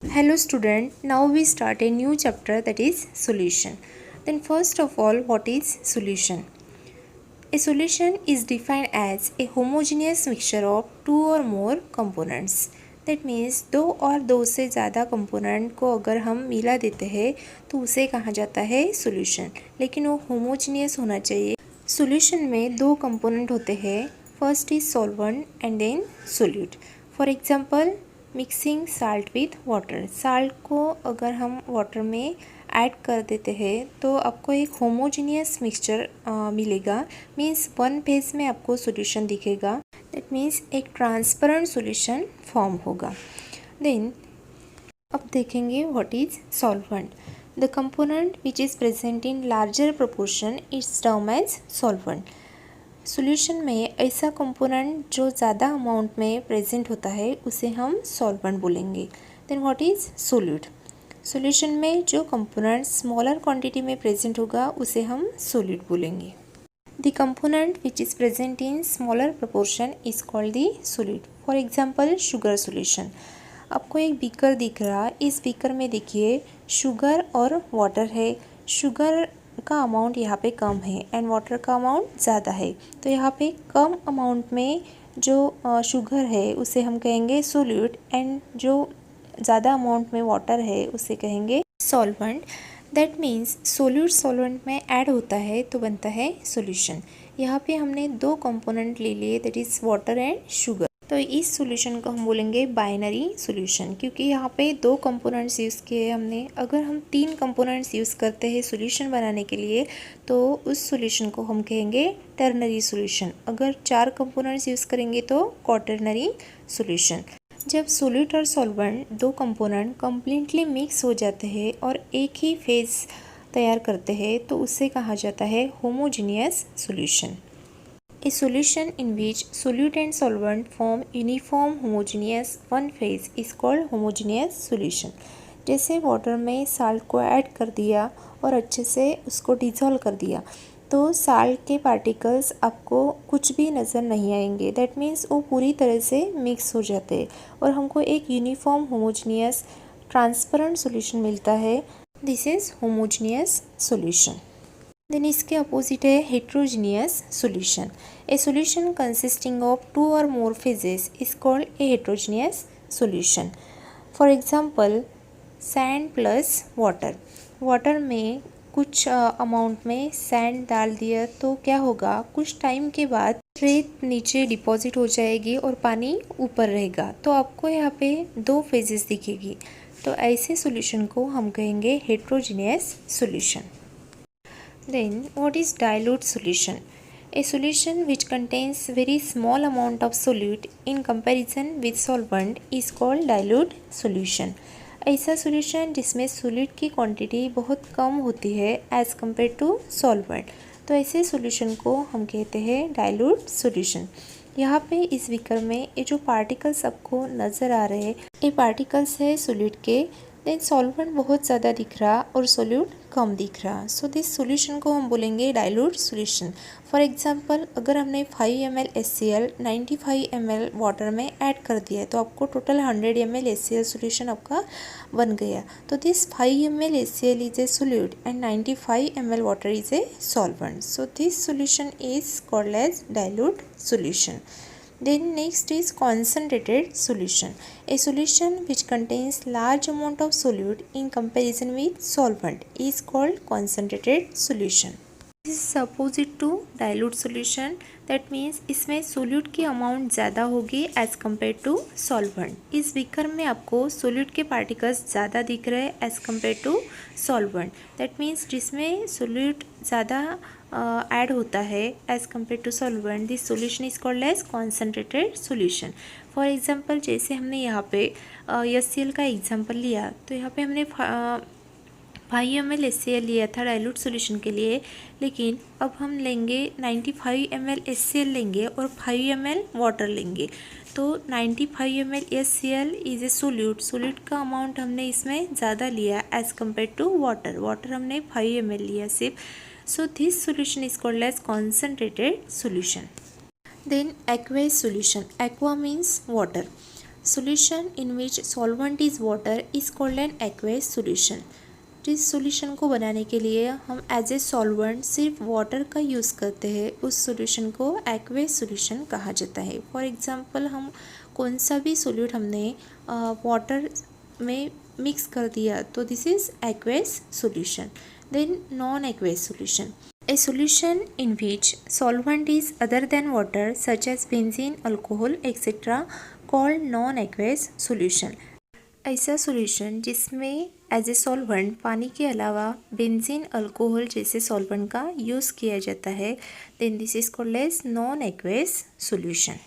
Hello student, now we start a new chapter, that is solution. Then first of all, what is solution? A solution is defined as a homogeneous mixture of two or more components. That means दो और दो से ज़्यादा component को अगर हम मिला देते हैं तो उसे कहा जाता है सॉल्यूशन, लेकिन वो होमोजेनियस होना चाहिए। सॉल्यूशन में दो कंपोनेंट होते हैं, first is solvent and then solute. For example mixing salt with water, salt को अगर हम वाटर में ऐड कर देते हैं तो आपको एक होमोजेनियस मिक्सचर मिलेगा। मीन्स वन फेज में आपको सॉल्यूशन दिखेगा। दैट मीन्स एक ट्रांसपेरेंट सॉल्यूशन फॉर्म होगा। देन अब देखेंगे what is solvent. The component which is present in larger proportion is term as solvent. Solution में ऐसा कंपोनेंट जो ज़्यादा अमाउंट में प्रेजेंट होता है उसे हम सॉल्वेंट बोलेंगे। Then what is solute. Solution में जो कंपोनेंट स्मॉलर क्वांटिटी में प्रेजेंट होगा उसे हम सोल्यूट बोलेंगे। The component which is present in smaller proportion is called the solute. For example sugar solution. आपको एक बीकर दिख रहा, इस बीकर में देखिए शुगर और वाटर है। शुगर का अमाउंट यहाँ पे कम है एंड वाटर का अमाउंट ज़्यादा है, तो यहाँ पे कम अमाउंट में जो शुगर है उसे हम कहेंगे सोल्यूट एंड जो ज़्यादा अमाउंट में वाटर है उसे कहेंगे solvent. That means solute solvent में ऐड होता है तो बनता है सॉल्यूशन। यहाँ पे हमने दो कंपोनेंट ले लिए, that is water and sugar. तो इस सॉल्यूशन को हम बोलेंगे बाइनरी सॉल्यूशन, क्योंकि यहाँ पे दो कंपोनेंट्स यूज़ किए हमने। अगर हम तीन कंपोनेंट्स यूज़ करते हैं सॉल्यूशन बनाने के लिए तो उस सॉल्यूशन को हम कहेंगे टर्नरी सॉल्यूशन। अगर चार कंपोनेंट्स यूज़ करेंगे तो क्वाटरनरी सॉल्यूशन। जब सोल्यूट और सॉल्वेंट दो कंपोनेंट कम्प्लीटली मिक्स हो जाते हैं और एक ही फेज तैयार करते हैं तो उसे कहा जाता है homogeneous solution. A solution in which solute and solvent form uniform homogeneous one phase is called homogeneous solution। जैसे वाटर में साल्ट को ऐड कर दिया और अच्छे से उसको डिज़ोल्व कर दिया तो साल्ट के पार्टिकल्स आपको कुछ भी नज़र नहीं आएंगे। दैट मीन्स वो पूरी तरह से मिक्स हो जाते हैं और हमको एक यूनिफॉर्म होमोजेनियस ट्रांसपेरेंट सॉल्यूशन मिलता है। This is homogeneous solution. Then इसके अपोजिट है heterogeneous solution. A solution consisting of two और more phases is called a heterogeneous solution. For example sand plus water. Water में कुछ अमाउंट में sand डाल दिया तो क्या होगा, कुछ टाइम के बाद रेत नीचे डिपॉजिट हो जाएगी और पानी ऊपर रहेगा, तो आपको यहाँ पे दो फेजेस दिखेगी। तो ऐसे सॉल्यूशन को हम कहेंगे heterogeneous solution. Then what is dilute solution? A solution which contains very small amount of solute in comparison with solvent is called dilute solution। ऐसा सॉल्यूशन जिसमें सोल्यूट की क्वांटिटी बहुत कम होती है एज़ कम्पेयर टू सॉल्वेंट, तो ऐसे solution को हम कहते हैं डाइल्यूट सॉल्यूशन। यहाँ पे इस बीकर में ये जो पार्टिकल्स आपको नज़र आ रहे हैं ये पार्टिकल्स है सोल्यूट के। देन सॉल्वेंट बहुत ज़्यादा दिख रहा और सोल्यूट कम दिख रहा, सो दिस सॉल्यूशन को हम बोलेंगे डाइल्यूट सॉल्यूशन। फॉर एग्जांपल अगर हमने 5 ml HCl 95 ml वाटर में ऐड कर दिया है तो आपको टोटल 100 ml HCl सॉल्यूशन आपका बन गया। तो this 5 ml HCl is a solute and 95 ml water is a solvent, so this solution is called as dilute solution. Then next is concentrated solution. A solution which contains large amount of solute in comparison with solvent is called concentrated solution. This is opposite to dilute solution. That means इसमें solute की amount ज़्यादा होगी as compare to solvent. इस beaker में आपको solute के particles ज़्यादा दिख रहे हैं as compare to solvent. That means जिसमें सोल्यूट ज़्यादा ऐड होता है as compare to solvent, this solution is called as concentrated solution. For example जैसे हमने यहाँ पे HCl का एग्जांपल लिया तो यहाँ पे हमने 5 ml HCl लिया था डाइल्यूट सॉल्यूशन के लिए, लेकिन अब हम लेंगे 95 ml HCl लेंगे और 5 ml वाटर लेंगे तो 95 ml HCl is a solute. Solute का अमाउंट हमने इसमें ज़्यादा लिया as compare to water. Water हमने 5 ml लिया सिर्फ, so this solution is called as concentrated solution. Then aqueous solution. Aqua means water. Solution in which solvent is water is called an aqueous solution. जिस solution को बनाने के लिए हम as a solvent सिर्फ वाटर का यूज़ करते हैं उस सोल्यूशन को एक्वेस सोल्यूशन कहा जाता है। फॉर एग्जांपल हम कौन सा भी सोल्यूट हमने वाटर में मिक्स कर दिया तो this is aqueous solution. Then non aqueous solution, a solution in which solvent is other than water such as benzene, alcohol etc. called non-aqueous solution। ऐसा सॉल्यूशन जिसमें एज ए सॉल्वेंट पानी के अलावा benzene, alcohol जैसे solvent का use किया जाता है, then this is called as non aqueous solution.